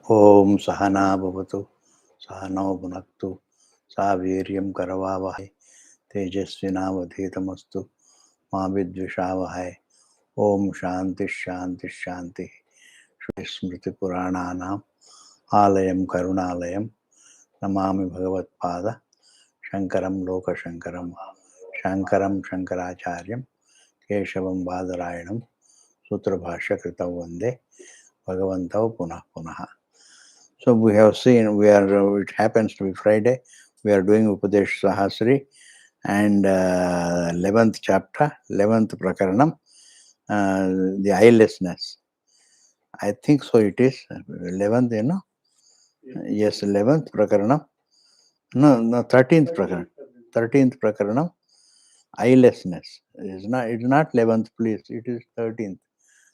Om Sahana Bhavatu, Sahano Bhunaktu, Sa Viryam Karavavahai, Tejasvinavadhetamastu, Ma Vidvishavahai, Om Shanti Shanti Shanti, Shri Smriti Purananam, Alayam Karunalayam, Namami Bhagavat Pada, Shankaram Loka Shankaram, Shankaram Shankaracharyam, Keshavam Badarayanam, Sutra Bhashya Kritav Vande, Bhagavantav Punah Punah. So we have seen, it happens to be Friday, we are doing Upadesha Sahasri and 11th chapter, 11th Prakaranam, the eyelessness. I think so it is, 11th, Yes, 11th Prakaranam. No, 13th Prakaranam. 13th Prakaranam, eyelessness. It's not 11th, please, it is 13th.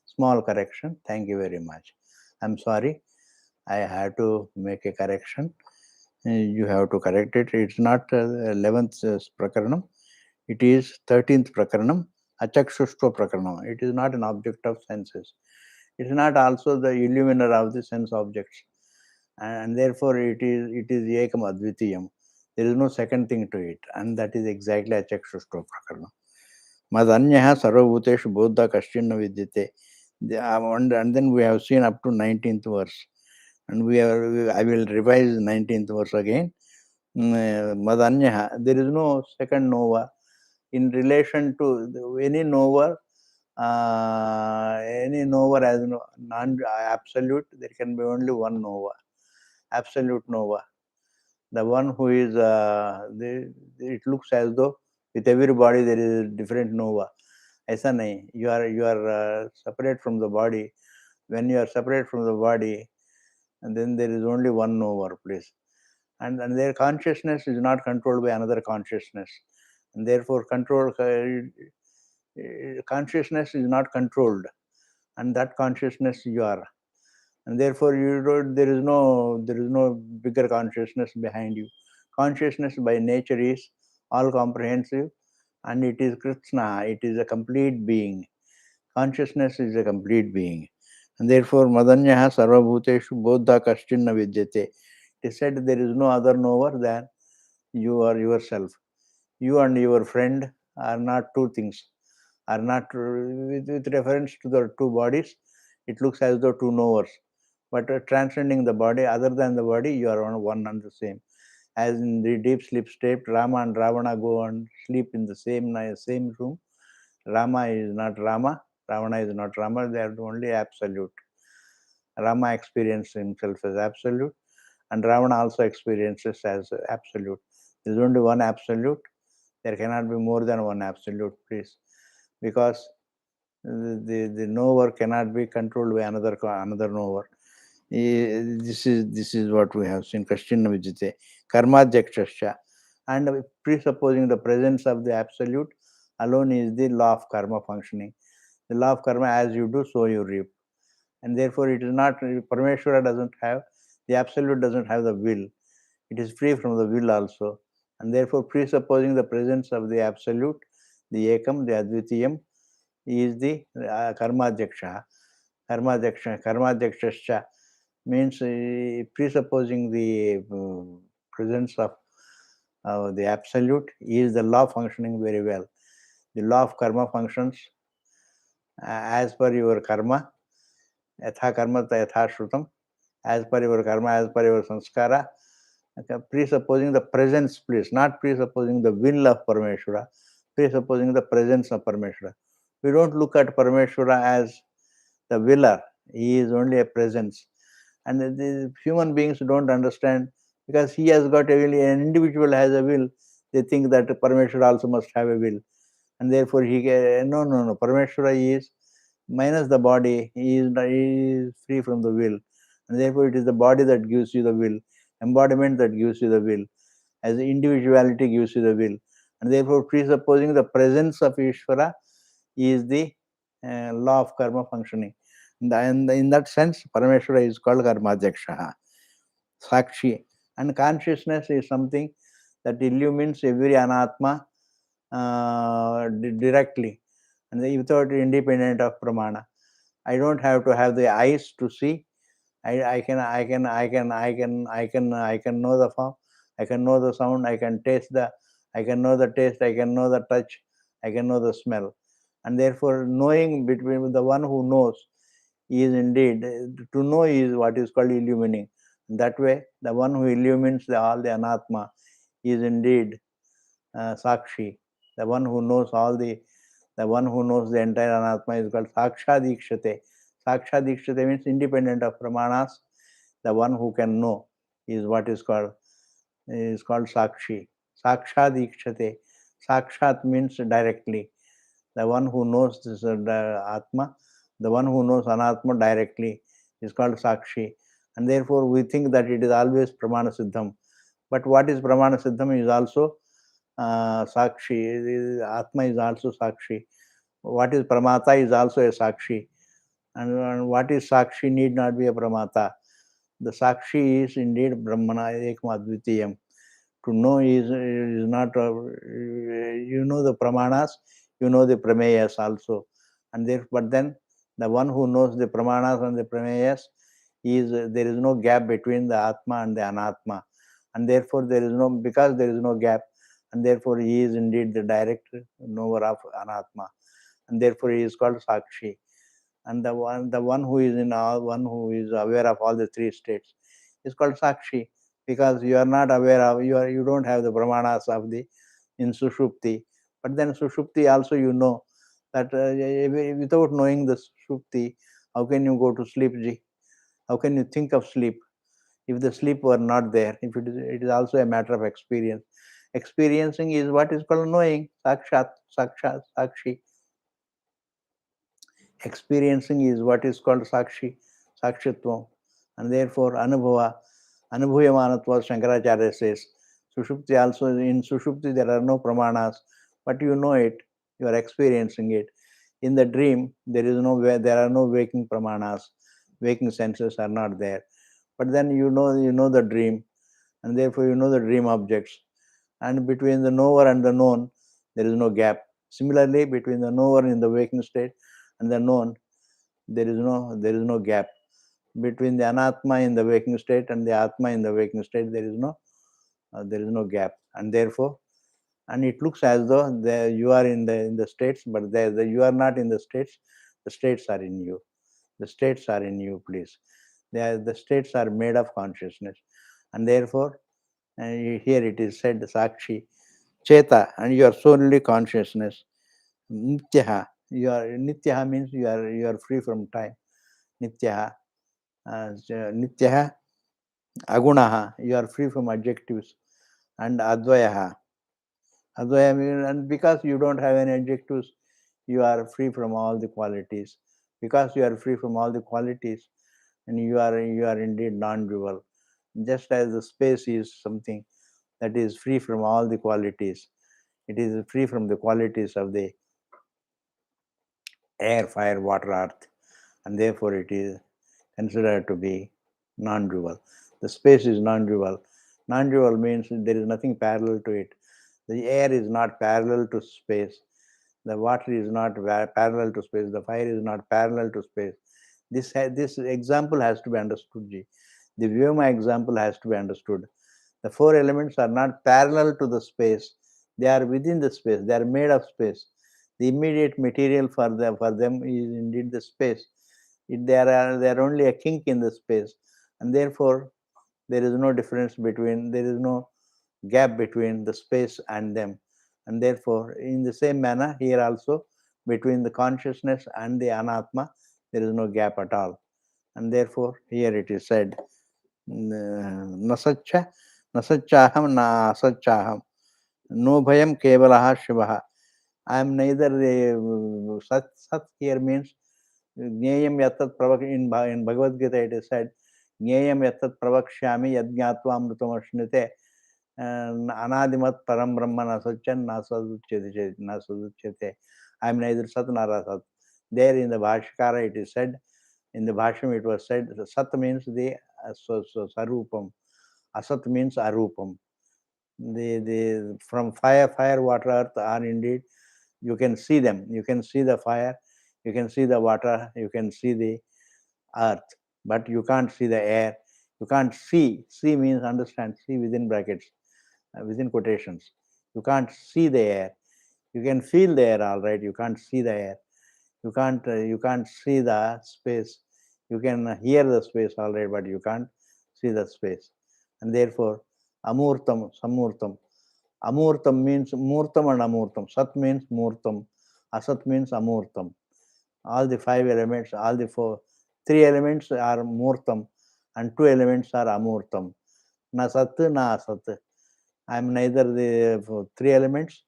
Small correction, thank you very much. I'm sorry, I had to make a correction. You have to correct it. It's not 11th Prakaranam. It is 13th Prakaranam, Achakshushva Prakaranam. It is not an object of senses. It is not also the illuminer of the sense objects. And therefore it is Ekam Advitiyam. There is no second thing to it. And that is exactly Achakshushva Prakaranam. Madanyaha Sarvabhuteshu Bodha Kaschinna Vidyate. And then we have seen up to 19th verse. And I will revise 19th verse again. Madanyaha, there is no second knower in relation to any knower. Any knower as non-absolute, there can be only one knower, absolute knower. The one who is, it looks as though with every body there is a different knower. ऐसा नहीं, you are separate from the body. When you are separate from the body, and then there is only one knower, please. And their consciousness is not controlled by another consciousness, and therefore consciousness is not controlled, and that consciousness you are, and therefore there is no bigger consciousness behind you. Consciousness by nature is all comprehensive, and it is Krishna, it is a complete being. Consciousness is a complete being, and therefore Madanyaha Sarvabhuteshu Bodha Kaschinna Vidyate. It is said there is no other knower than you are yourself. You and your friend are not two things, are not with reference to the two bodies. It looks as though two knowers, but transcending the body, other than the body, you are one and the same. As in the deep sleep state, Rama and Ravana go and sleep in the same room. Rama is not Rama, Ravana is not Rama, they are only absolute. Rama experiences himself as absolute, and Ravana also experiences as absolute. There is only one absolute. There cannot be more than one absolute, please, because the knower cannot be controlled by another knower. This is what we have seen. Kastina Vijite, Karmadhyakshasya, and presupposing the presence of the absolute alone is the law of karma functioning. The law of karma, as you do, so you reap. And therefore it is not, Parameshwara doesn't have, the absolute doesn't have the will. It is free from the will also. And therefore presupposing the presence of the absolute, the Ekam, the Advitiyam, is the Karmadhyaksha. Karmadhyakshasya means presupposing the presence of the absolute is the law functioning very well. The law of karma functions as per your karma, yatha karma yatha shrutam, as per your karma, as per your sanskara, presupposing the presence, please, not presupposing the will of Parameshwara, presupposing the presence of Parameshwara. We don't look at Parameshwara as the willer, he is only a presence. And the human beings don't understand, because he has got a will, an individual has a will, they think that Parameshwara also must have a will. And therefore no, Parameshwara is minus the body, he is free from the will. And therefore it is the body that gives you the will, embodiment that gives you the will, as individuality gives you the will. And therefore presupposing the presence of Ishvara is the law of karma functioning. And in that sense, Parameshwara is called Karmadhyaksha, Sakshi. And consciousness is something that illumines every anatma directly, and without independent of pramana. I don't have to have the eyes to see, I can know the form, I can know the sound, I can know the taste, I can know the touch, I can know the smell. And therefore, knowing between the one who knows is indeed, to know is what is called illumining. That way, the one who illumines all the anatma is indeed Sakshi. The one who knows the one who knows the entire anatma is called Sakshadikshate. Sakshadikshate means independent of pramanas. The one who can know is what is called Sakshi. Sakshadikshate. Sakshat means directly. The one who knows this the Atma, the one who knows Anatma directly is called Sakshi. And therefore we think that it is always Pramana Siddham. But what is Pramana Siddham is also Sakshi. Atma is also Sakshi. What is Pramata is also a Sakshi. And what is Sakshi need not be a Pramata. The Sakshi is indeed Brahmana Ekmadvitiyam. To know is not, you know the Pramanas, you know the Prameyas also. And there, but then the one who knows the Pramanas and the Prameyas is, there is no gap between the Atma and the Anatma. And therefore there is no, because there is no gap, and therefore he is indeed the direct knower of Anatma. And therefore he is called Sakshi. And the one who is in all, one who is aware of all the three states is called Sakshi, because you are not aware of, you don't have the Brahmanas of the in Sushupti. But then Sushupti also you know that without knowing the Sushupti, how can you go to sleep, Ji? How can you think of sleep if the sleep were not there? If it is also a matter of experience. Experiencing is what is called knowing, Sakshat, Sakshi. Experiencing is what is called Sakshi, Sakshitvam. And therefore, Anubhuyamanatva, Shankaracharya says, Sushupti also, in Sushupti there are no pramanas, but you know it, you are experiencing it. In the dream, there are no waking pramanas, waking senses are not there. But then you know the dream, and therefore you know the dream objects. And between the knower and the known, there is no gap. Similarly, between the knower in the waking state and the known, there is no gap. Between the anatma in the waking state and the atma in the waking state, there is no gap. And therefore, and it looks as though you are in the states, but you are not in the states. The states are in you. The states are in you, please. The states are made of consciousness. And therefore, here it is said, Sakshi, Cheta, and you are solely consciousness. Nityaha, Nityaha means you are free from time. Nityaha, Nityaha, Agunaha, you are free from adjectives. And Advayaha, Advaya means, and because you don't have any adjectives, you are free from all the qualities. Because you are free from all the qualities, and you are indeed non-dual. Just as the space is something that is free from all the qualities, it is free from the qualities of the air, fire, water, earth, and therefore it is considered to be non-dual. The space is non-dual. Non-dual means there is nothing parallel to it. The air is not parallel to space. The water is not parallel to space. The fire is not parallel to space. This example has to be understood. Ji. The Vyoma example has to be understood. The four elements are not parallel to the space. They are within the space. They are made of space. The immediate material for them is indeed the space. They are only a kink in the space, and therefore there is no difference between, there is no gap between the space and them. And therefore, in the same manner, here also, between the consciousness and the anatma, there is no gap at all. And therefore, here it is said, Nasaccha, Nasachaham, na Asachaham, no bhayam kevalaha shivaha. I am neither the Sat here means Jneyam yatat pravak, in Bhagavad Gita it is said, Jneyam yatat pravakshyami yadnyatva amritam ashnite anadimat param brahman asachan nasaduchyate. I am neither Sat nor Asat. There in the Bhashkara it is said, in the Bhashyam it was said, Sat means the Sarupam, Asat means Arupam. The from fire, water, earth are indeed, you can see them. You can see the fire, you can see the water, you can see the earth. but you can't see the air. You can't see. See means understand. See within brackets, within quotations. You can't see the air. You can feel the air, all right. You can't see the air. You can't see the space. You can hear the space, all right, but you can't see the space. And therefore, amurtam, samurtam. Amurtam means murtam and amurtam. Sat means murtam. Asat means amurtam. All the five elements, all the three elements are murtam and two elements are amurtam. Na sat, na asat. I am neither the three elements,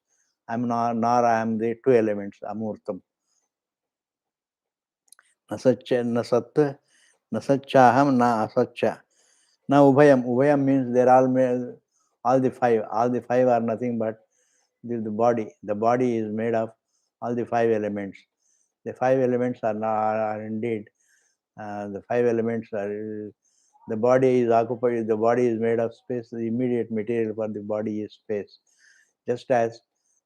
I am nor I am the two elements, amurtam. Na satcha, na sat, na satchaham, na asatcha. Now ubhayam. Ubhayam means they are all the five. All the five are nothing but the body. The body is made of all the five elements. The five elements are indeed the five elements are. The body is occupied. The body is made of space. The immediate material for the body is space. Just as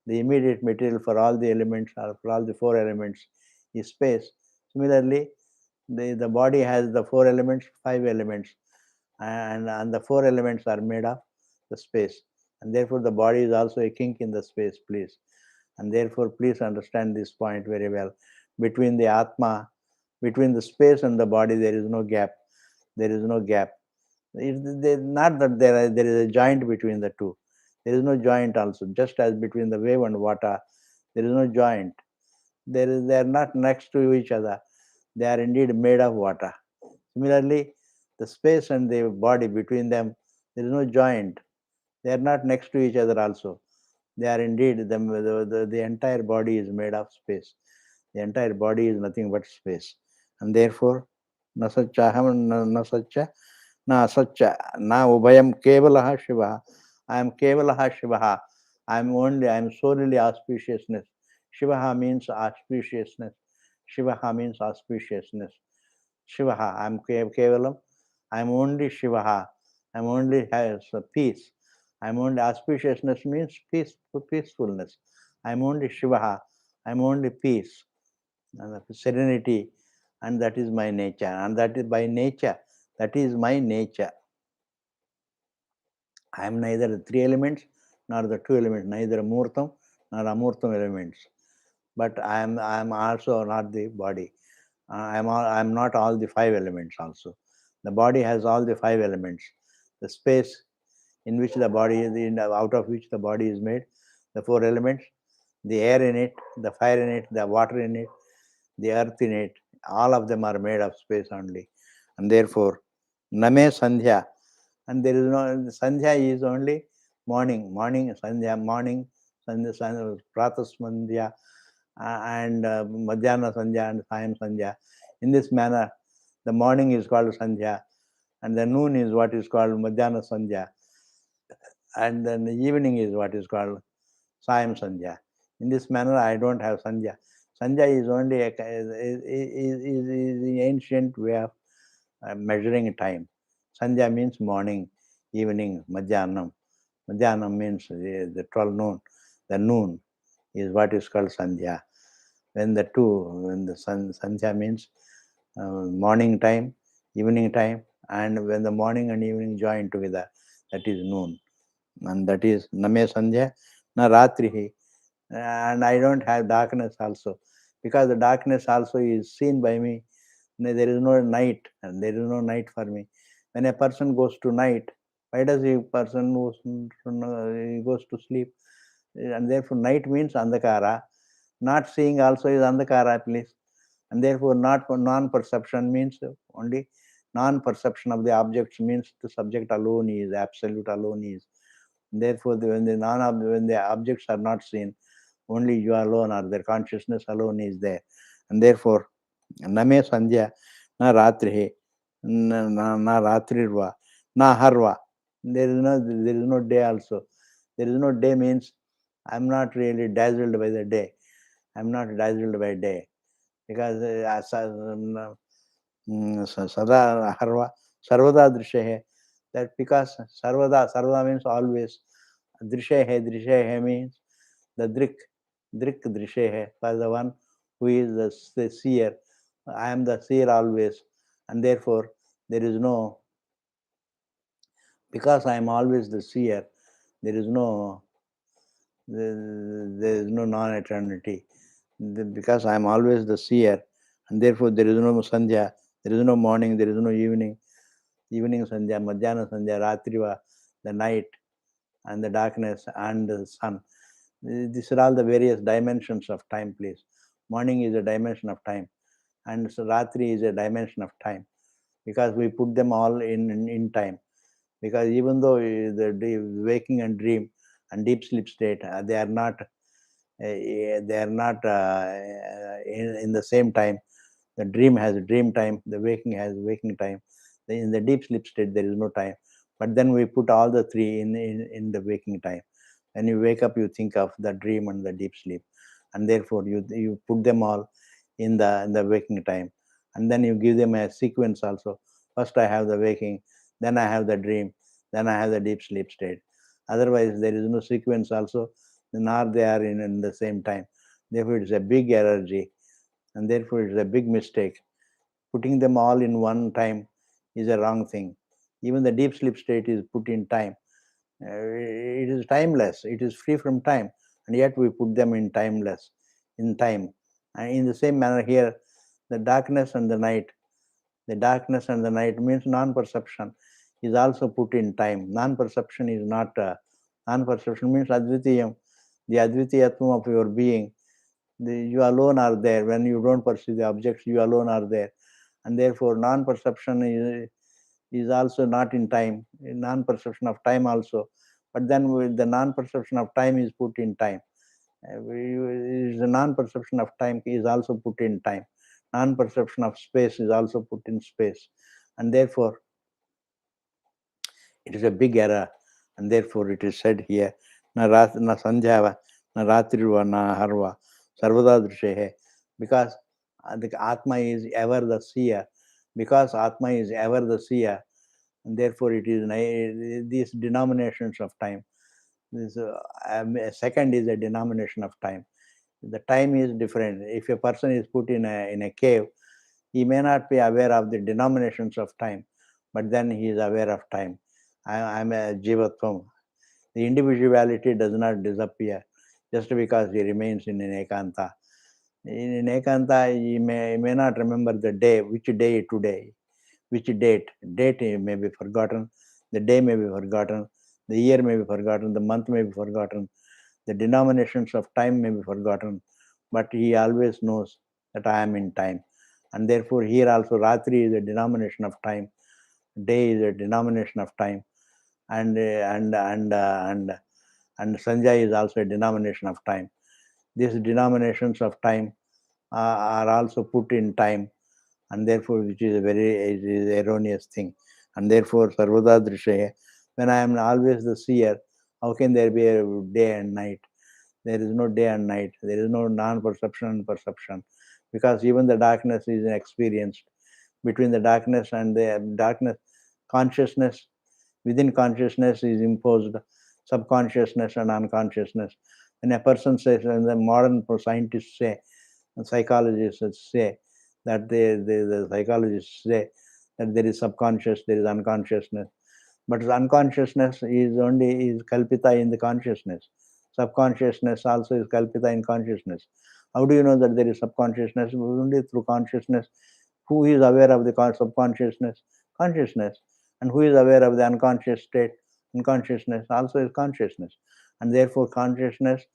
the immediate material for all the elements or for all the four elements is space. Similarly, the body has the four elements, five elements, and the four elements are made of the space. And therefore, the body is also a kink in the space, please. And therefore, please understand this point very well. Between the Atma, between the space and the body, there is no gap. There is no gap. Not that there is a joint between the two. There is no joint also. Just as between the wave and vata, there is no joint. They are not next to each other. They are indeed made of vata. Similarly, the space and the body between them, there is no joint. They are not next to each other also. They are indeed, the entire body is made of space. The entire body is nothing but space. And therefore, na satchaham, na satcha, na asatcha, na ubhayam kevalaha shivaha. I am kevalaha shivaha. I am solely auspiciousness. Shivaha means auspiciousness. Shivaha means auspiciousness. Shivaha, I am kevalam. I am only Shivaha. I am only has peace. I am only auspiciousness means peacefulness. I am only Shivaha. I am only peace and serenity, and that is my nature. And that is by nature. That is my nature. I am neither the three elements nor the two elements, neither Murtam nor Amurtam elements. But I am also not the body. I am not all the five elements also. The body has all the five elements. The space in which the body is, out of which the body is made, the four elements, the air in it, the fire in it, the water in it, the earth in it, all of them are made of space only. And therefore, Name Sandhya, and there is no, Sandhya is only morning, Sandhya, morning, Sandhya, Pratas Sandhya, and Madhyana Sandhya and Sayam Sandhya. In this manner, the morning is called Sandhya, and the noon is what is called Madhyana Sandhya, and then the evening is what is called Sayam Sandhya. In this manner, I don't have Sandhya. Sandhya is only is the ancient way of measuring time. Sandhya means morning, evening, Madhyanam. Madhyanam means the 12 noon. The noon is what is called Sandhya. When the Sandhya means morning time, evening time, and when the morning and evening join together, that is noon. And that is Name Sandhya, Na Ratrihi. And I don't have darkness also, because the darkness also is seen by me. There is no night, and there is no night for me. When a person goes to night, why does a person goes to sleep? And therefore, night means andhakara. Not seeing also is andhakara, please. And therefore, not non-perception means only non-perception of the objects means the subject alone is, absolute alone is. Therefore, when the objects are not seen, only you alone or their consciousness alone is there. And therefore, Name Sandhya, na Ratrihi, na Ratrirva, na Harva. There is no day also. There is no day means I am not really dazzled by the day. I am not dazzled by day. Because Sada Harva, Sarvada Drishya, that because Sarvada means always. Drishya means the Drik Drishya for the one who is the seer. I am the seer always, and therefore there is no, because I am always the seer, there is no, there is no non-eternity. Because I am always the seer, and therefore there is no sandhya, there is no morning, there is no evening, evening sandhya, madhyana sandhya, ratriva, the night and the darkness and the sun. These are all the various dimensions of time, please. Morning is a dimension of time, and so ratri is a dimension of time, because we put them all in time. Because even though the waking and dream and deep sleep state, they are not in the same time. The dream has a dream time, the waking has waking time. In the deep sleep state, there is no time. But then we put all the three in the waking time. When you wake up, you think of the dream and the deep sleep, and therefore you put them all in the waking time, and then you give them a sequence also. First, I have the waking, then I have the dream, then I have the deep sleep state. Otherwise, there is no sequence also, nor they are in the same time. Therefore, it's a big energy, and therefore it's a big mistake. Putting them all in one time is a wrong thing. Even the deep sleep state is put in time. It is timeless, it is free from time, and yet we put them in timeless, in time. And in the same manner here, the darkness and the night, the darkness and the night means non-perception is also put in time. Non-perception is not, non-perception means advitiyam, the advitiyatvam of your being. You alone are there. When you don't perceive the objects, you alone are there. And therefore, non-perception is also not in time, non-perception of time also. But then the non-perception of time is put in time. The non-perception of time is also put in time. Non-perception of space is also put in space. And therefore, it is a big error. And therefore, it is said here, na sandhyava, na ratriva, na harva, sarvada drishehe. Because the Atma is ever the seer. Because Atma is ever the seer, and therefore it is these denominations of time. This second is a denomination of time. The time is different. If a person is put in a cave, he may not be aware of the denominations of time, but then he is aware of time. I am a jivatvam. The individuality does not disappear just because he remains in an ekanta. In ekanta, he may not remember the day, which day today, which date. Date may be forgotten, the day may be forgotten, the year may be forgotten, the month may be forgotten, the denominations of time may be forgotten, but he always knows that I am in time. And therefore, here also Ratri is a denomination of time, day is a denomination of time, and Sanjay is also a denomination of time. These denominations of time are also put in time, and therefore which is a very erroneous thing. And therefore sarvada drishaya, when I am always the seer, how can there be a day and night? There is no day and night, there is no non-perception and perception, because even the darkness is experienced. Between the darkness and the darkness, consciousness, within consciousness is imposed subconsciousness and unconsciousness. When a person says, and the modern scientists say, and psychologists say, that the psychologists say that there is subconscious, there is unconsciousness. But unconsciousness is kalpita in the consciousness. Subconsciousness also is kalpita in consciousness. How do you know that there is subconsciousness? Only through consciousness. Who is aware of the subconsciousness? Consciousness. And who is aware of the unconscious state? Unconsciousness also is consciousness. And therefore consciousness,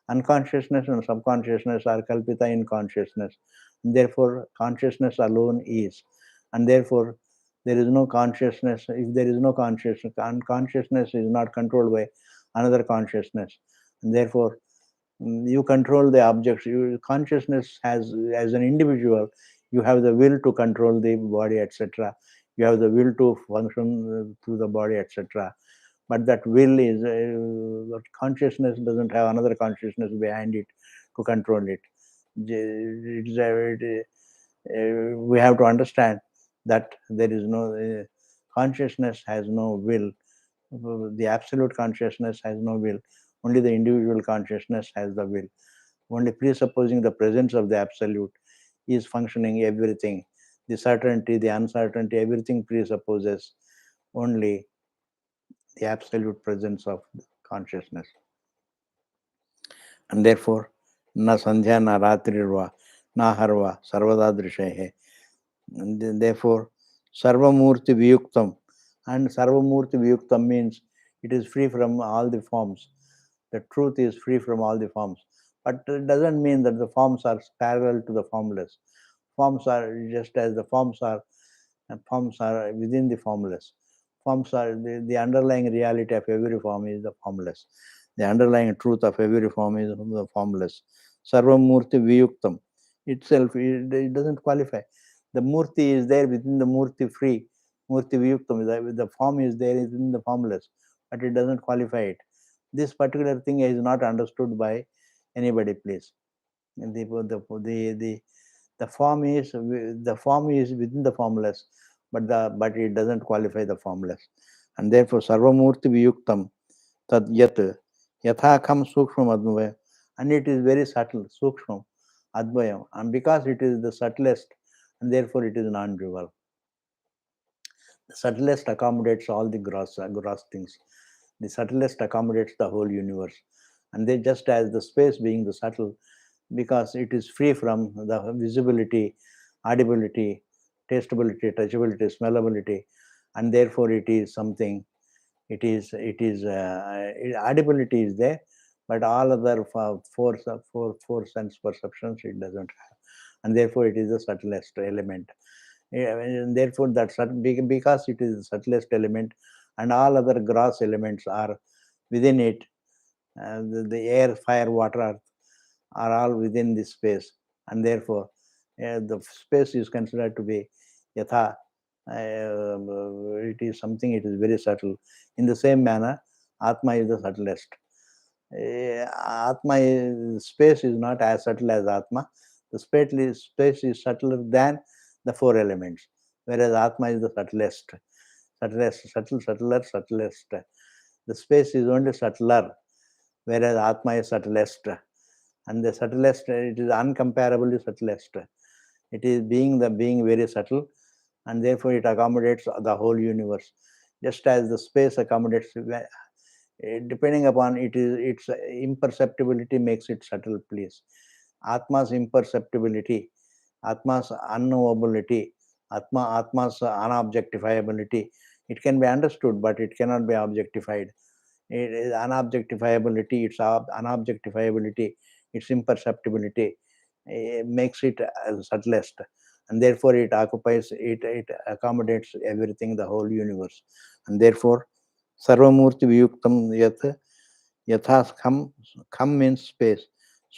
unconsciousness and subconsciousness are kalpita in consciousness. And therefore consciousness alone is. And therefore there is no consciousness. If there is no consciousness, unconsciousness is not controlled by another consciousness. And therefore you control the objects. Consciousness has, as an individual, you have the will to control the body, etc. You have the will to function through the body, etc. But that will is, consciousness doesn't have another consciousness behind it to control it. We have to understand that there is no, consciousness has no will. The absolute consciousness has no will. Only the individual consciousness has the will. Only presupposing the presence of the absolute is functioning everything. the certainty, the uncertainty, everything presupposes only the absolute presence of consciousness. And therefore, na sandhya, na ratrirva, na harva, sarvada drishehe. And therefore, sarvamurti viyuktam. And sarvamurti viyuktam means it is free from all the forms. The truth is free from all the forms. But it doesn't mean that the forms are parallel to the formless. Forms are just as the forms are within the formless. Forms are the underlying reality of every form is the formless. The underlying truth of every form is the formless. Sarvamurti viyuktam. Itself, it doesn't qualify. The murti is there within the murti free. Murti viyuktam, the form is there within the formless, but it doesn't qualify it. This particular thing is not understood by anybody, please. The form is within the formless, but it doesn't qualify the formless, and therefore sarvamurti viyuktam tad yat yathakam sukshma advaya, and it is very subtle, sukshma advayam, and because it is the subtlest, and therefore it is non-dual. The subtlest accommodates all the gross things. The subtlest accommodates the whole universe, and they just as the space being the subtle, because it is free from the visibility, audibility, tastability, touchability, smellability, and therefore it is something. Audibility is there, but all other four sense perceptions it doesn't have, and therefore it is the subtlest element. And therefore because it is the subtlest element, and all other gross elements are within it. The air, fire, water, earth are all within this space, and therefore the space is considered to be yatha. It is something, it is very subtle. In the same manner, Atma is the subtlest. Space is not as subtle as Atma. The space is subtler than the four elements, whereas Atma is the subtlest. Subtlest. The space is only subtler, whereas Atma is subtlest. And the subtlest, it is uncomparably subtlest. It is being very subtle, and therefore it accommodates the whole universe, just as the space accommodates. Depending upon its imperceptibility makes it subtle, please. Atma's imperceptibility, Atma's unknowability, Atma's unobjectifiability, it can be understood, but it cannot be objectified. It is unobjectifiability, its imperceptibility makes it subtlest, and therefore it accommodates everything, the whole universe, and therefore sarvamurti viyuktam yat yatha kham means space,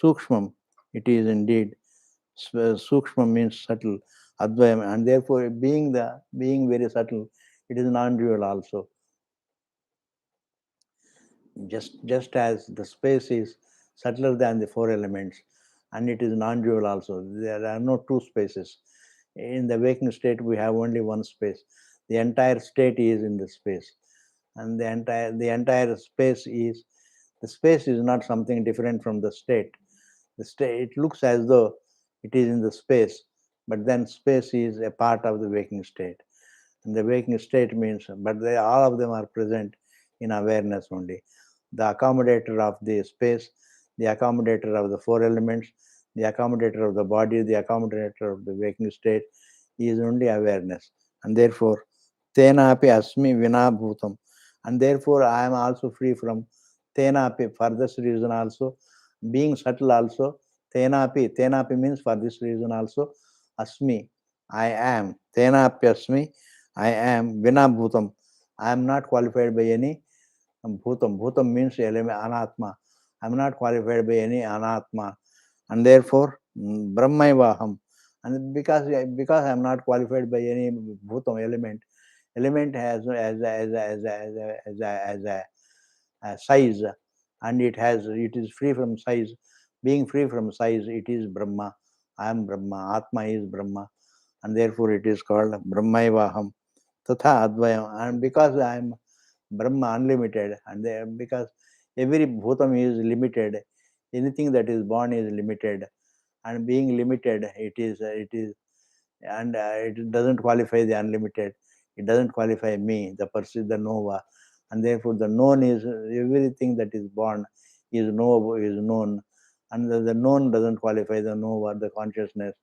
sukshmam, it is indeed sukshmam means subtle, advayam, and therefore being very subtle, it is non-dual also. Just as the space is subtler than the four elements, and it is non-dual also. There are no two spaces. In the waking state, we have only one space. The entire state is in the space, and the entire space is the space is not something different from the state. The state, it looks as though it is in the space, but then space is a part of the waking state. And the waking state means, but all of them are present in awareness only. The accommodator of the space, the accommodator of the four elements, the accommodator of the body, the accommodator of the waking state is only awareness. And therefore, tenapi asmi vinabhutam. And therefore, I am also free from tenapi, for this reason also, being subtle also, tenapi means for this reason also, asmi, I am, tenapi asmi, I am vinabhutam. I am not qualified by any bhutam. Bhutam means element, anatma. I am not qualified by any anatma, and therefore brahmaivaham. And because I am not qualified by any bhutam element has a size, and it is free from size. Being free from size, it is Brahma. I am Brahma. Atma is Brahma, and therefore it is called Brahmaivaham. Tatha Advayam. And because I am Brahma unlimited, and because every bhutam is limited, anything that is born is limited, and being limited, it is and it doesn't qualify the unlimited. It doesn't qualify me, the person, the knower, and therefore the known is everything that is born is known, and the known doesn't qualify the knower, the consciousness,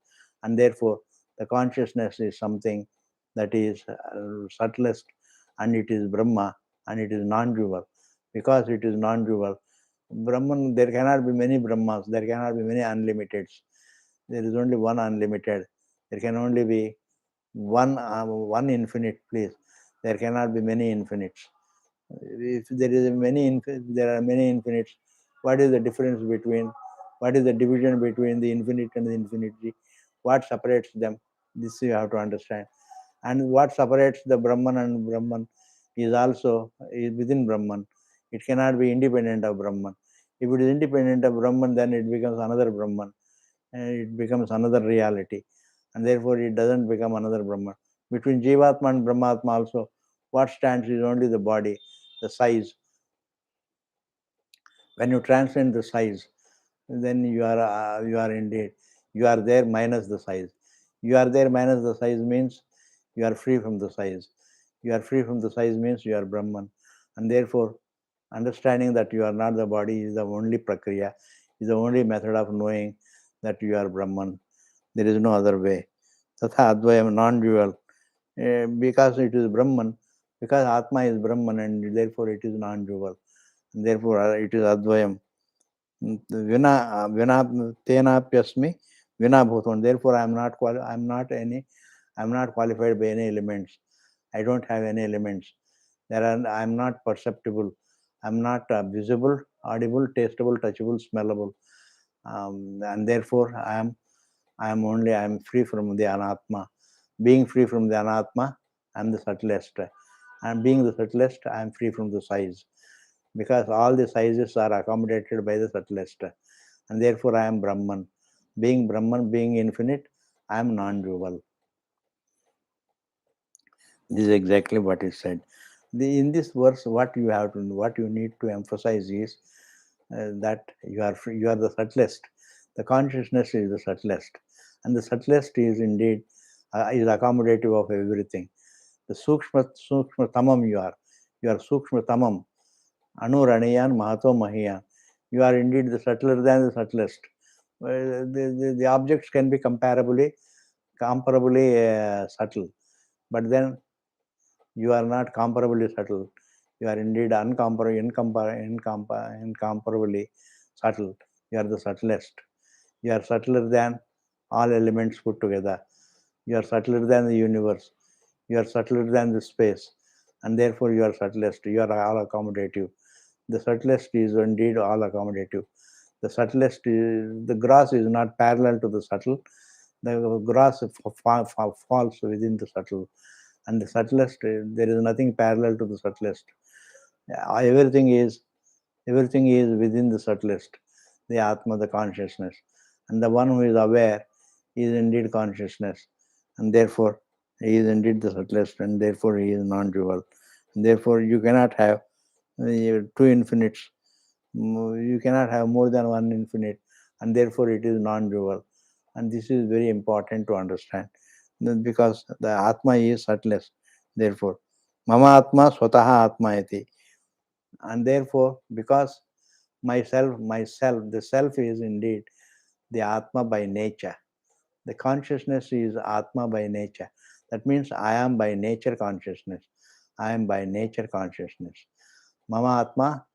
and therefore the consciousness is something that is subtlest, and it is Brahma, and it is non-dual. Because it is non-dual, Brahman, there cannot be many Brahmas, there cannot be many unlimiteds. There is only one unlimited. There can only be one infinite, please. There cannot be many infinites. If there is there are many infinites, what is the difference between, what is the division between the infinite and the infinity? What separates them? This you have to understand. And what separates the Brahman and Brahman is also is within Brahman. It cannot be independent of Brahman. If it is independent of Brahman, then it becomes another Brahman, and it becomes another reality, and therefore it doesn't become another Brahman. Between Jivatma and Brahmatma also, what stands is only the body, the size. When you transcend the size, then you are indeed, you are there minus the size. You are there minus the size means you are free from the size. You are free from the size means you are Brahman, and therefore understanding that you are not the body is the only prakriya, is the only method of knowing that you are Brahman. There is no other way. Tatha Advayam, non-dual, because it is Brahman, because Atma is Brahman, and therefore it is non-dual. And therefore it is Advayam. Vina tenapyasmi vina bhutan. Therefore I am not qualified by any elements. I don't have any elements. I am not perceptible. I am not visible, audible, tastable, touchable, smellable. And therefore I am free from the anatma. Being free from the anatma, I am the subtlest. And being the subtlest, I am free from the size. Because all the sizes are accommodated by the subtlest. And therefore I am Brahman. Being Brahman, being infinite, I am non-dual. This is exactly what is said. In this verse, what you need to emphasize is that you are free, you are the subtlest. The consciousness is the subtlest, and the subtlest is indeed is accommodative of everything. The sukshma tamam you are sukshma tamam, anuraniyan mahato mahiyan. You are indeed the subtler than the subtlest. The objects can be comparably subtle, but then you are not comparably subtle. You are indeed incomparably subtle. You are the subtlest. You are subtler than all elements put together. You are subtler than the universe. You are subtler than the space. And therefore you are subtlest. You are all accommodative. The subtlest is indeed all accommodative. The subtlest is, the gross is not parallel to the subtle. The gross falls within the subtle. And the subtlest, there is nothing parallel to the subtlest. Everything is within the subtlest, the Atma, the consciousness. And the one who is aware is indeed consciousness. And therefore, he is indeed the subtlest, and therefore he is non-dual. And therefore, you cannot have two infinites. You cannot have more than one infinite, and therefore it is non-dual. And this is very important to understand, because the Atma is subtlest. Therefore, Mama Atma Swataha Atma iti. And therefore, because myself, the self is indeed the Atma by nature. The consciousness is Atma by nature. That means I am by nature consciousness. I am by nature consciousness. Mama Atma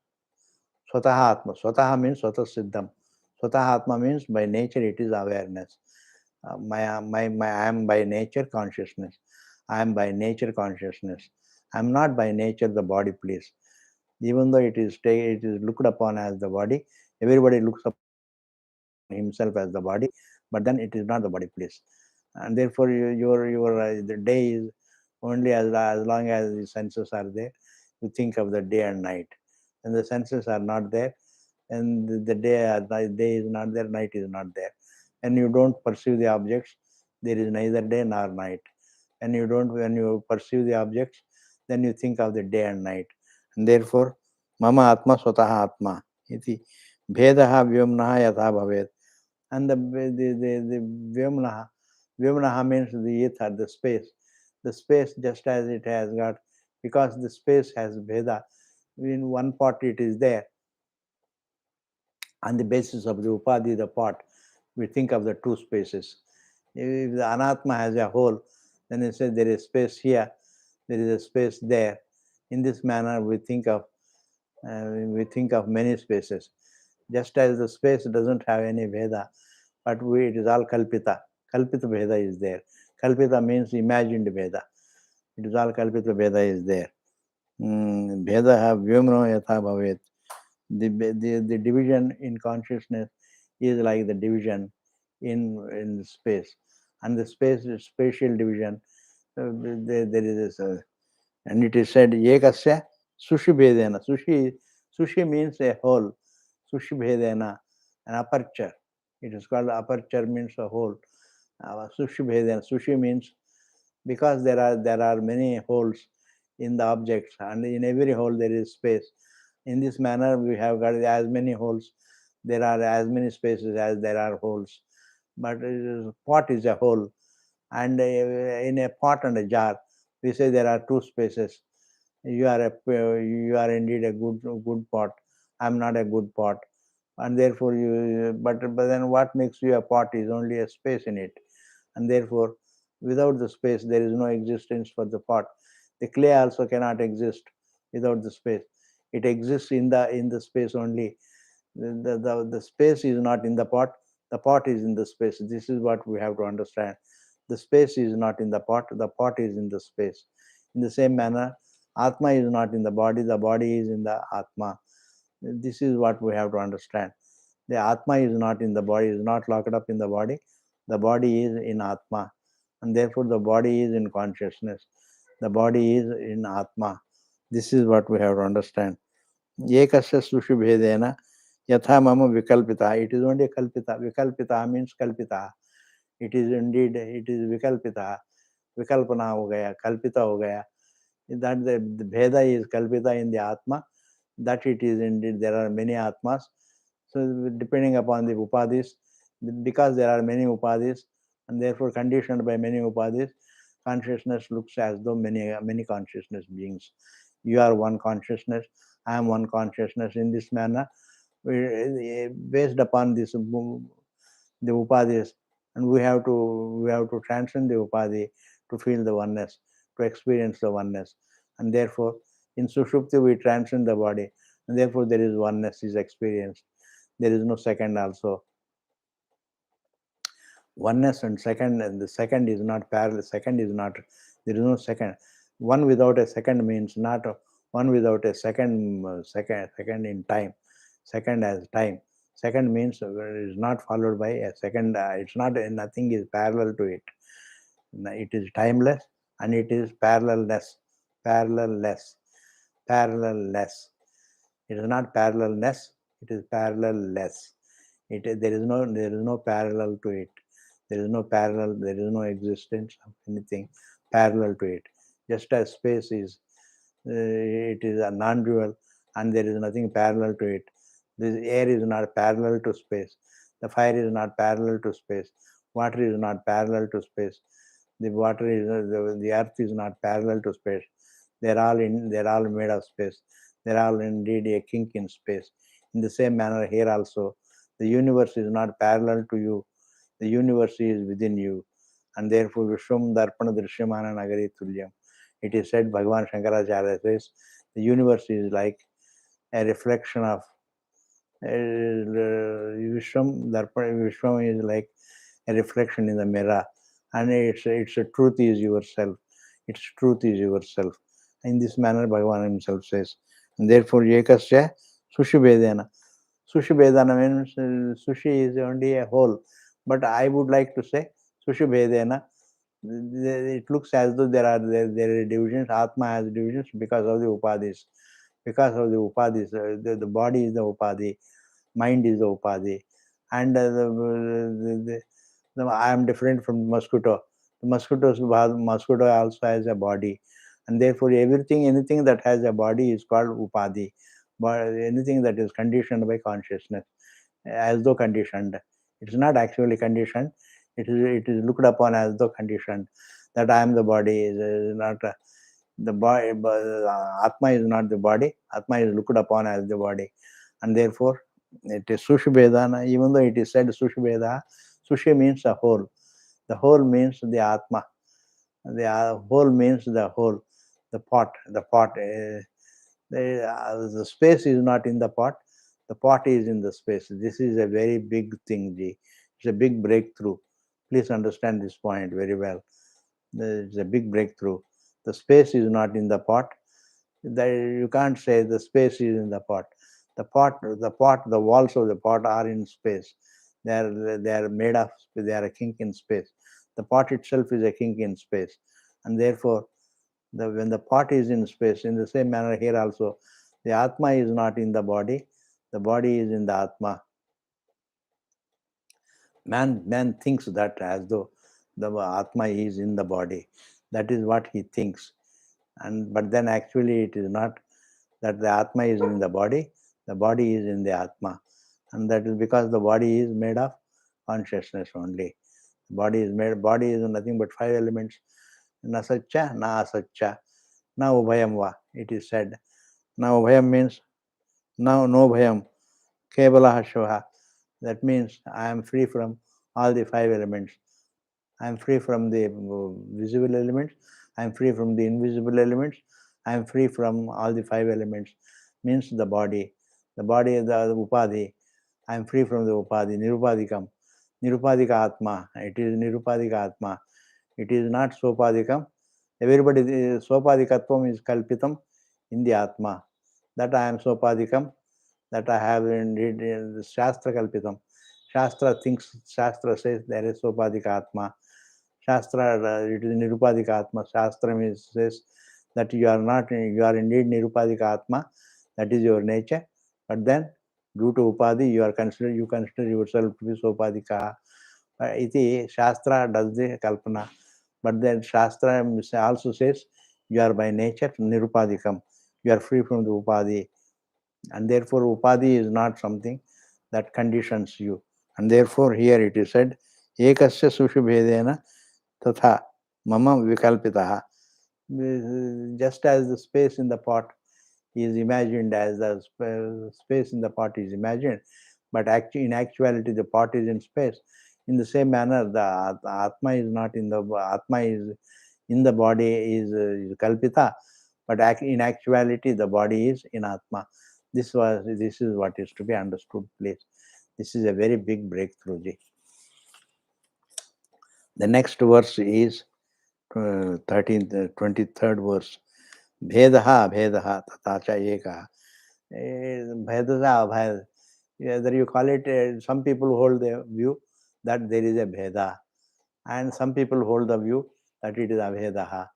Swataha Atma. Swataha means Swata Siddham. Swataha Atma means by nature it is awareness. I am by nature consciousness. I am by nature consciousness. I am not by nature the body, please. Even though it is looked upon as the body, everybody looks upon himself as the body, but then it is not the body, please. And therefore, your the day is only as long as the senses are there. You think of the day and night. When the senses are not there, and the day is not there, night is not there. And you don't perceive the objects, there is neither day nor night. And when you perceive the objects, then you think of the day and night. And therefore, Mama Atma Swataha Atma iti Bhedaha Vyomnaha Yatha Bhavet. And the Vyomnaha, Vyamanaha means the ether, the space. The space, just as it has got, because the space has Bheda, in one pot it is there. On the basis of the Upadhi, the pot, we think of the two spaces. If the Anatma has a whole, then it says there is space here, there is a space there. In this manner, we think of many spaces. Just as the space doesn't have any Veda, but it is all Kalpita. Kalpita Veda is there. Kalpita means imagined Veda. It is all Kalpita Veda is there. Veda have Vyomno Yatha Bhavet. The division in consciousness is like the division in space. And the space is spatial division. There is this, and it is said, Ekasya Sushi Bhedena. Sushi means a hole. Sushi Bhedena, an aperture. It is called aperture, means a hole. Sushi Bhedena. Sushi means because there are many holes in the objects, and in every hole there is space. In this manner, we have got as many holes. There are as many spaces as there are holes. But pot is a hole, and in a pot and a jar, we say there are two spaces. You are indeed a good pot. I'm not a good pot, and therefore you. But then what makes you a pot is only a space in it, and therefore without the space there is no existence for the pot. The clay also cannot exist without the space. It exists in the space only. The space is not in the pot is in the space. This is what we have to understand. The space is not in the pot is in the space. In the same manner, Atma is not in the body is in the Atma. This is what we have to understand. The Atma is not in the body, is not locked up in the body is in Atma, and therefore the body is in consciousness. The body is in Atma. This is what we have to understand. Ekasya sushi bhedena yatha mama vikalpita. It is only kalpita. Vikalpita means kalpita. It is indeed, it is vikalpita. Vikalpana ho gaya, kalpita ho gaya. That the bheda is kalpita in the Atma. That it is indeed, there are many Atmas. So depending upon the upadhis, because there are many upadhis, and therefore conditioned by many upadhis, consciousness looks as though many consciousness beings. You are one consciousness, I am one consciousness. In this manner, based upon this the upadhis, and we have to transcend the upadhi to feel the oneness, to experience the oneness, and therefore in sushupti we transcend the body, and therefore there is oneness is experienced. There is no second also. Oneness and the second is not parallel. Second is not, there is no second. One without a second means not one without a second in time. Second as time. Second means is not followed by a second. It's not, nothing is parallel to it. It is timeless and it is parallelless. Parallelless. Parallelless. It is not parallelness. It is parallelless. There is no parallel to it. There is no parallel. There is no existence of anything parallel to it. Just as space is, it is a non-dual, and there is nothing parallel to it. The air is not parallel to space. The fire is not parallel to space. Water is not parallel to space. The water is the earth is not parallel to space. They're all made of space. They're all indeed a kink in space. In the same manner here also, the universe is not parallel to you. The universe is within you, and therefore Vishwam Darpana Drishyamana Nagari Tulyam. It is said, Bhagavan Shankaracharya says, the universe is like a reflection of Vishwam Darpana. Vishwam is like a reflection in the mirror, and its truth is yourself. Its truth is yourself. In this manner, Bhagavan himself says, and therefore Ekasya Sushi Vedana. Sushi Vedana means sushi is only a whole. But I would like to say Sushi Vedana. It looks as though there are divisions. Atma has divisions because of the upadhis. Because of the upadhis, the body is the upadhi, mind is the upadhi, and I am different from the mosquito. The mosquito also has a body, and therefore anything that has a body is called upadhi. But anything that is conditioned by consciousness, as though conditioned, it's not actually conditioned. It is looked upon as the condition that I am the body is not the body. Atma is not the body. Atma is looked upon as the body, and therefore it is Sushubhedana. Even though it is said Sushubheda, Sushi means a whole. The whole means the Atma. The whole means the whole. The pot. The pot. The space is not in the pot. The pot is in the space. This is a very big thing, Ji. It's a big breakthrough. Please understand this point very well. It's a big breakthrough. The space is not in the pot. You can't say the space is in the pot. The walls of the pot are in space. They are made of. They are a kink in space. The pot itself is a kink in space, and therefore, when the pot is in space, in the same manner here also, the Atma is not in the body. The body is in the Atma. Man thinks that as though the Atma is in the body. That is what he thinks. But then actually it is not that the Atma is in the body is in the Atma. And that is because the body is made of consciousness only. Body is nothing but 5 elements. Na satcha, na asatcha, na ubhayam va, it is said. Na ubhayam means no bhayam, kevala shvaha. That means I am free from all the 5 elements. I am free from the visible elements. I am free from the invisible elements. I am free from all the 5 elements. Means the body. The body is the upadhi. I am free from the upadhi. Nirupadikam. Nirupadika atma. It is nirupadika atma. It is not sopadikam. Everybody, sopadikatvam is kalpitam in the atma. That I am sopadikam. That I have indeed Shastra kalpitam. Shastra says there is sopadika atma. Shastra, it is Nirupadika Atma. Shastra says that you are indeed Nirupadika Atma, that is your nature. But then, due to Upadhi, you consider yourself to be Sopadika. Iti Shastra does the Kalpana. But then Shastra also says you are by nature Nirupadikam. You are free from the Upadhi. And therefore, Upadhi is not something that conditions you. And therefore, here it is said, Ekasya Sushubhedena Tatha mama vikalpitaha. Just as the space in the pot is imagined as the space in the pot is imagined, but in actuality the pot is in space. In the same manner, the Atma is not in the Atma is in the body is kalpita, but in actuality the body is in Atma. This is what is to be understood, please. This is a very big breakthrough, Ji. The next verse is 23rd verse. Bhedaha tatacha eka. Bhedaha abhed. Whether you call it, some people hold the view that there is a bheda, and some people hold the view that it is abhedaha.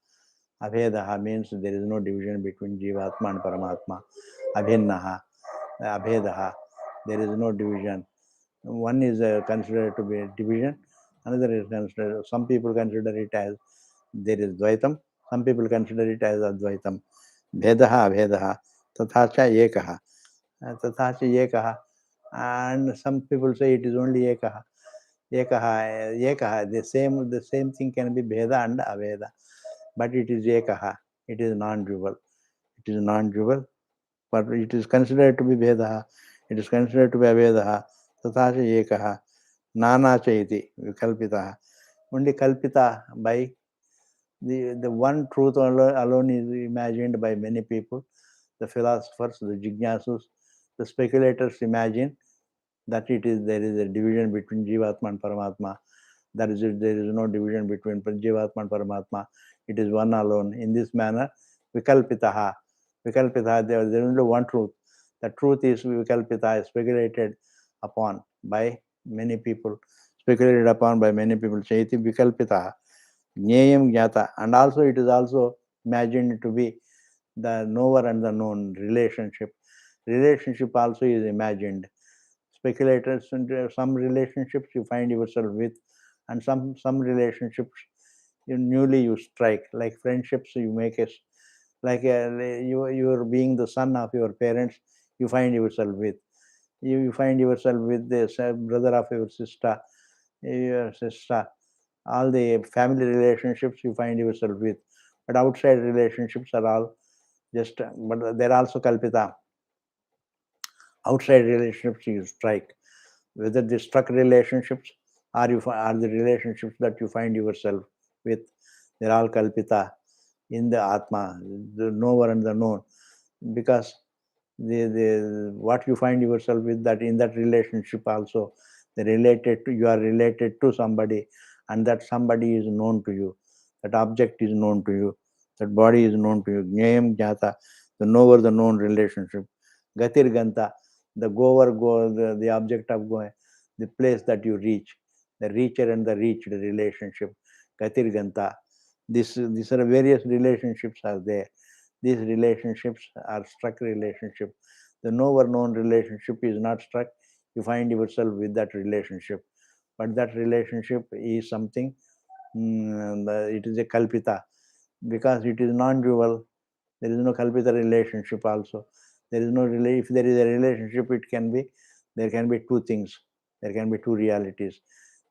Abhedaha means there is no division between Jivatma and Paramatma. Abhinnaha, abhedaha. There is no division. One is considered to be a division, another is considered, some people consider it as there is Dvaitam, some people consider it as Advaitam. Bhedaha, Abhedaha, Tathacha Ekaha. Tathacha Ekaha. And some people say it is only Ekaha. Ekaha. The same thing can be Bheda and Abheda. But it is Ekaha. It is non-dual. It is non-dual. But it is considered to be Bhedaha. It is considered to be Abhedaha. Tathacha Ekaha. Nana Chaiti, Vikalpitaha. Only Kalpita by the one truth alone is imagined by many people. The philosophers, the jignasus, the speculators imagine that there is a division between Jivatma and Paramatma. There is no division between Jivatma and Paramatma. It is one alone. In this manner, Vikalpitaha. There is only one truth. The truth is Vikalpita, speculated upon by many people. Chaiti Vikalpitaha. Jnayam Jnata. And also it is also imagined to be the knower and the known relationship. Relationship also is imagined. Speculators, some relationships you find yourself with, and some relationships newly you strike, like friendships you make it, like you're being the son of your parents, you find yourself with. You find yourself with the brother of your sister, your sister, all the family relationships you find yourself with. But outside relationships are all just, but they're also kalpita. Outside relationships you strike, whether they struck relationships are the relationships that you find yourself with, they're all kalpita in the Atma, the knower and the known. Because the what you find yourself with, that in that relationship also, you are related to somebody, and that somebody is known to you, that object is known to you, that body is known to you. Jnayam jnata, the knower, the known relationship. Gatir ganta, the goer, the object of going, the place that you reach, the reacher and the reached relationship. Gatir ganta, these are various relationships are there. These relationships are struck relationship. The knower known relationship is not struck. You find yourself with that relationship. But that relationship is something, it is a kalpita. Because it is non-dual, there is no kalpita relationship also. There is no, if there is a relationship, there can be two things. There can be two realities.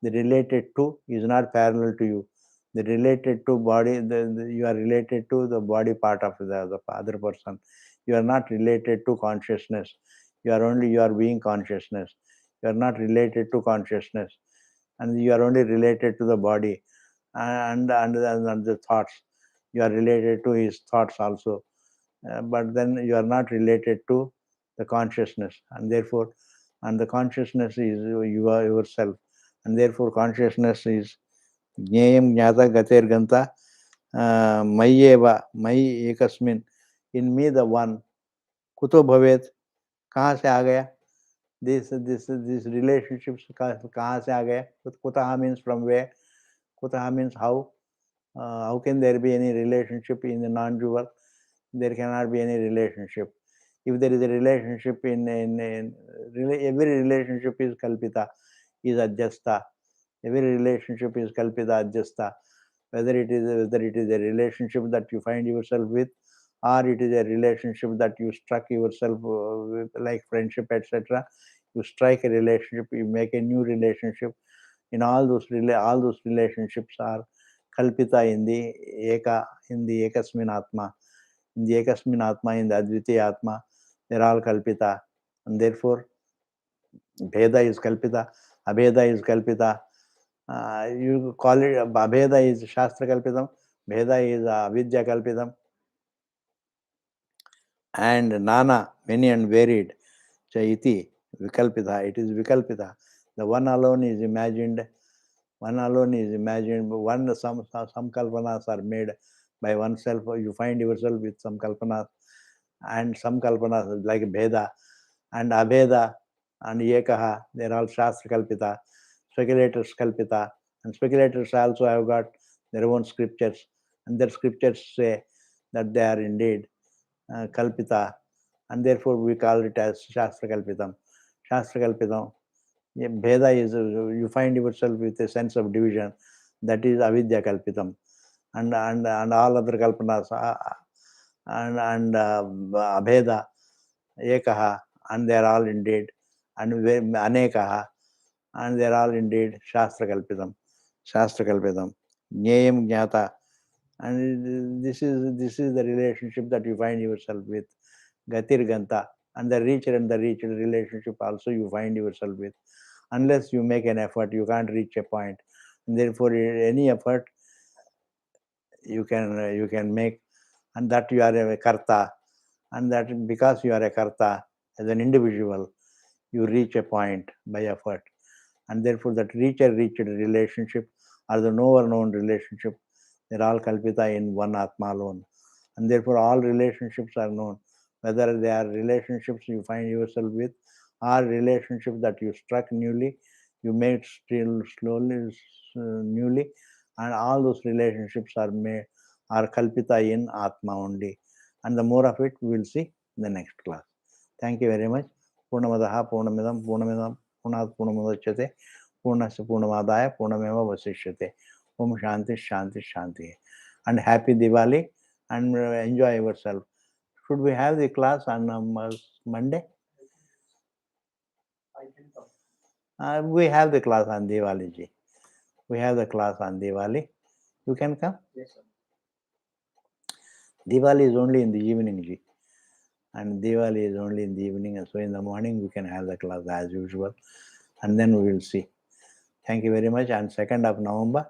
The related to is not parallel to you. The related to body, you are related to the body part of the other person. You are not related to consciousness. You are being consciousness. You are not related to consciousness, and you are only related to the body and the thoughts. You are related to his thoughts also, but then you are not related to the consciousness, and therefore, and the consciousness is you are yourself, and therefore consciousness is ज्ञेयं ज्ञाता गतिर्गंता मयि एव मयि एकस्मिन्, इन me the one, कुतो भवेत, कहाँ से आ गया, दिस रिलेशनशिप्स कहाँ से आ गया, कुतः मीन्स फ्रॉम वेयर, कुतः means how can there be any relationship in the non-dual? There cannot be any relationship. If there is a relationship every relationship is kalpita, is adjasta. Every relationship is kalpita, adjasta. Whether it is a relationship that you find yourself with, or it is a relationship that you struck yourself with, like friendship, etc. You strike a relationship, you make a new relationship. In all those relationships are kalpita in the ekasmin atma. In the ekasmin atma, in the advitiya atma, they're all kalpita, and therefore bheda is kalpita, abheda is kalpita. You call it abheda is shastra kalpitam, bheda is avidya kalpitam, and nana, many and varied, chaiti, vikalpita, it is vikalpita. The one alone is imagined. One alone is imagined. Some kalpanas are made by oneself. You find yourself with some kalpanas, and some kalpanas like bheda and abheda and ekaha. They are all shastra kalpita, speculators kalpita, and speculators also have got their own scriptures, and their scriptures say that they are indeed kalpita, and therefore we call it as shastra kalpitam. Shastra kalpitam. Yeah, Bheda is, you find yourself with a sense of division, that is avidya kalpitam, and all other kalpanas, and abheda, ekaha, and they are all indeed, and anekaha, and they are all indeed shastra kalpitam, jnayam jnata, and this is the relationship that you find yourself with, gatir ganta, and the reacher and the reached relationship also you find yourself with. Unless you make an effort, you can't reach a point. And therefore, any effort you can make, and that you are a karta, and that because you are a karta as an individual, you reach a point by effort, and therefore that reached relationship or the knower known relationship, they're all kalpita in one atma alone, and therefore all relationships are known, whether they are relationships you find yourself with, or relationships that you struck newly, you made still slowly, newly, and all those relationships are kalpita in atma only, and the more of it we will see in the next class. Thank you very much. Purnamadaha Purnamidam Purnamidam Purnat Purnamudachyate Purnasya Purnamadaya Purnameva Vasishyate. Om Shanti Shanti Shanti. And happy Diwali, and enjoy yourself. Should we have the class on Monday? We have the class on Diwali ji. We have the class on Diwali. You can come? Yes, sir. Diwali is only in the evening, Ji. And Diwali is only in the evening. So in the morning, we can have the class as usual. And then we will see. Thank you very much. On 2nd of November,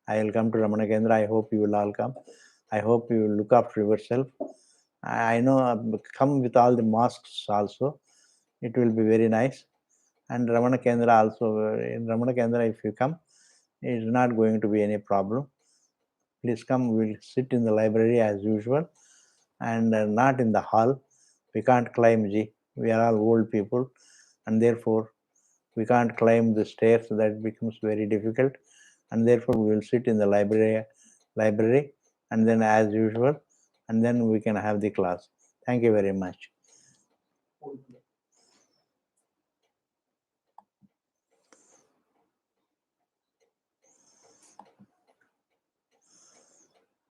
I will come to Ramana Kendra. I hope you will all come. I hope you will look after yourself. I know, come with all the masks also. It will be very nice. And Ramana Kendra also, in Ramana Kendra, if you come, it is not going to be any problem. Please come, we'll sit in the library as usual and not in the hall. We can't climb, Ji. We are all old people and therefore we can't climb the stairs. That becomes very difficult. And therefore we will sit in the library and then as usual and then we can have the class. Thank you very much.